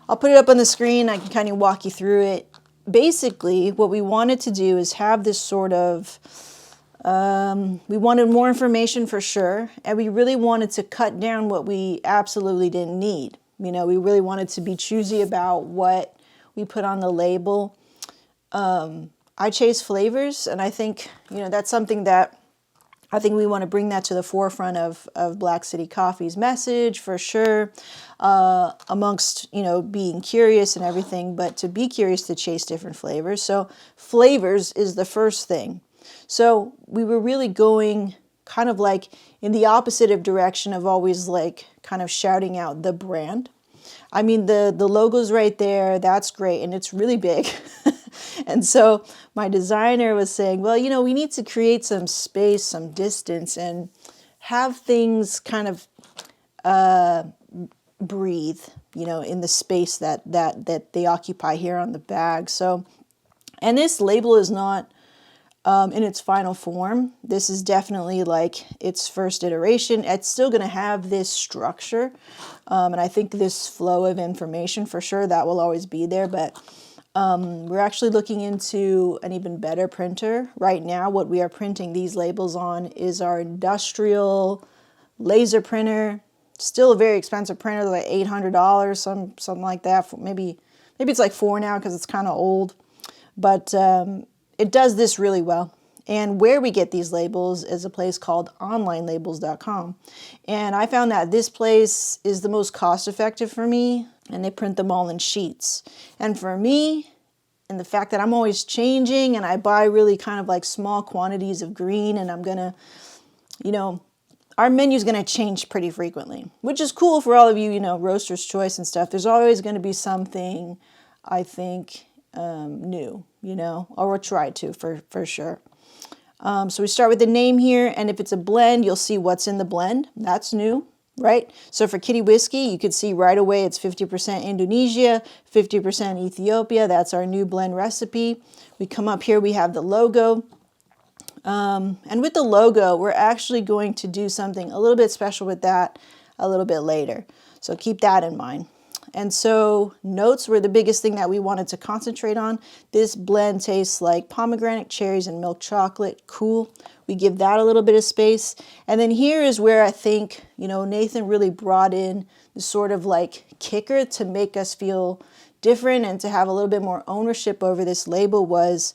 I'll put it up on the screen. I can kind of walk you through it. Basically, what we wanted to do is have this sort of, we wanted more information for sure, and we really wanted to cut down what we absolutely didn't need. You know, we really wanted to be choosy about what we put on the label. I chase flavors, and I think, you know, that's something that I think we want to bring that to the forefront of Black City Coffee's message for sure, amongst, you know, being curious and everything, but to be curious to chase different flavors. So flavors is the first thing. So we were really going kind of like in the opposite of direction of always like kind of shouting out the brand. I mean, the logo's right there. That's great. And it's really big. And so my designer was saying, well, you know, we need to create some space, some distance, and have things kind of breathe, you know, in the space that they occupy here on the bag. So, and this label is not in its final form. This is definitely like its first iteration. It's still going to have this structure, and I think this flow of information for sure, that will always be there, but we're actually looking into an even better printer. Right now, what we are printing these labels on is our industrial laser printer. Still a very expensive printer, like $800, something like that. Maybe it's like $400 now because it's kind of old. But it does this really well. And where we get these labels is a place called onlinelabels.com. And I found that this place is the most cost effective for me, and they print them all in sheets. And for me, and the fact that I'm always changing and I buy really kind of like small quantities of green, and I'm gonna, you know, our menu's gonna change pretty frequently, which is cool for all of you, you know, roaster's choice and stuff. There's always gonna be something, I think, new, you know, or we'll try to for sure. So we start with the name here, and if it's a blend, you'll see what's in the blend. That's new, right? So for Kitty Whiskey, you could see right away it's 50% Indonesia, 50% Ethiopia. That's our new blend recipe. We come up here, we have the logo. And with the logo, we're actually going to do something a little bit special with that a little bit later. So keep that in mind. And so notes were the biggest thing that we wanted to concentrate on. This blend tastes like pomegranate, cherries, and milk chocolate. Cool. We give that a little bit of space. And then here is where I think, you know, Nathan really brought in the sort of like kicker to make us feel different and to have a little bit more ownership over this label was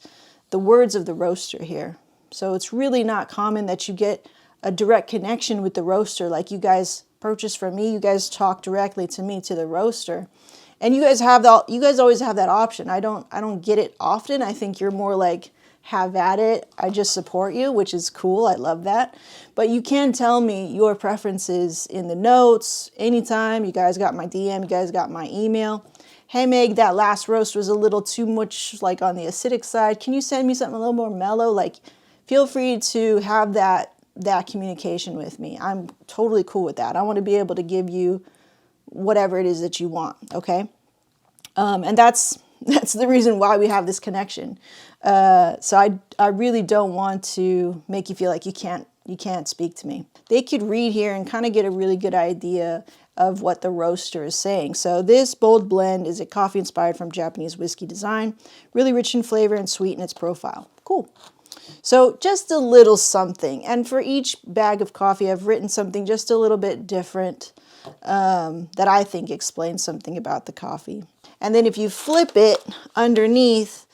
the words of the roaster here. So it's really not common that you get a direct connection with the roaster like you guys purchase from me. You guys talk directly to me, to the roaster, and you guys always have that option. I don't get it often. I think you're more like, have at it, I just support you, which is cool. I love that. But you can tell me your preferences in the notes anytime. You guys got my DM, you guys got my email. Hey Meg, that last roast was a little too much like on the acidic side. Can you send me something a little more mellow? Like, feel free to have that communication with me. I'm totally cool with that. I want to be able to give you whatever it is that you want, okay? And that's the reason why we have this connection. So I really don't want to make you feel like you can't speak to me. They could read here and kind of get a really good idea of what the roaster is saying. So this bold blend is a coffee inspired from Japanese whiskey design, really rich in flavor and sweet in its profile. Cool. So just a little something. And for each bag of coffee, I've written something just a little bit different that I think explains something about the coffee. And then if you flip it underneath,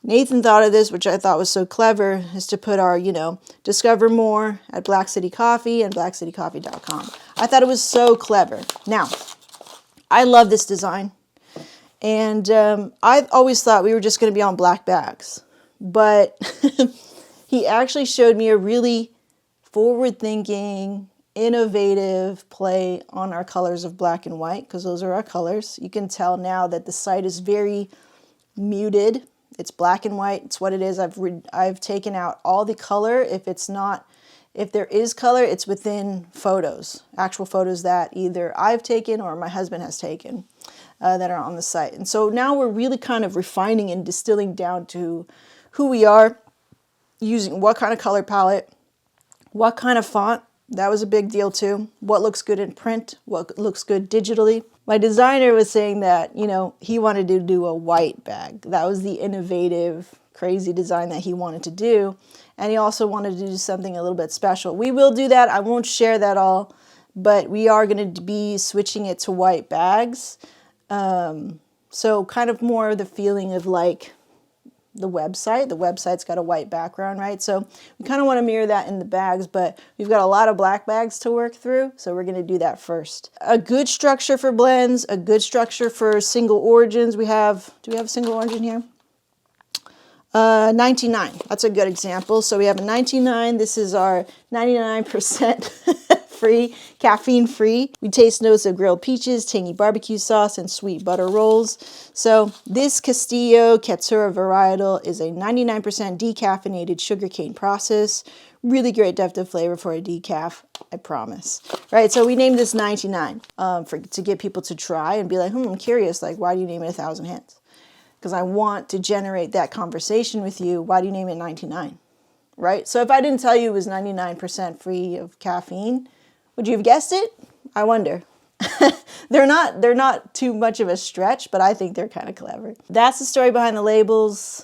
Nathan thought of this, which I thought was so clever, is to put our, you know, discover more at Black City Coffee and blackcitycoffee.com. I thought it was so clever. Now, I love this design. And I always thought we were just going to be on black bags. But he actually showed me a really forward-thinking, innovative play on our colors of black and white, because those are our colors. You can tell now that the site is very muted. It's black and white. It's what it is. I've taken out all the color. If there is color, it's within photos, actual photos that either I've taken or my husband has taken that are on the site. And so now we're really kind of refining and distilling down to who we are, using what kind of color palette, what kind of font. That was a big deal too. What looks good in print, what looks good digitally. My designer was saying that, you know, he wanted to do a white bag. That was the innovative, crazy design that he wanted to do. And he also wanted to do something a little bit special. We will do that. I won't share that all, but we are going to be switching it to white bags. So kind of more of the feeling of like the website. The website's got a white background, right? So we kind of want to mirror that in the bags, but we've got a lot of black bags to work through, so we're going to do that first. A good structure for blends, a good structure for single origins. Do we have a single origin here? 99, that's a good example. So we have a 99, this is our 99% free, caffeine free. We taste notes of grilled peaches, tangy barbecue sauce, and sweet butter rolls. So this Castillo Katsura varietal is a 99% decaffeinated sugarcane process. Really great depth of flavor for a decaf, I promise. Right, so we named this 99 to get people to try and be like, I'm curious, like, why do you name it 1,000 Hens? Because I want to generate that conversation with you. Why do you name it 99? Right? So if I didn't tell you it was 99% free of caffeine, would you have guessed it? I wonder. They're not too much of a stretch, but I think they're kind of clever. That's the story behind the labels.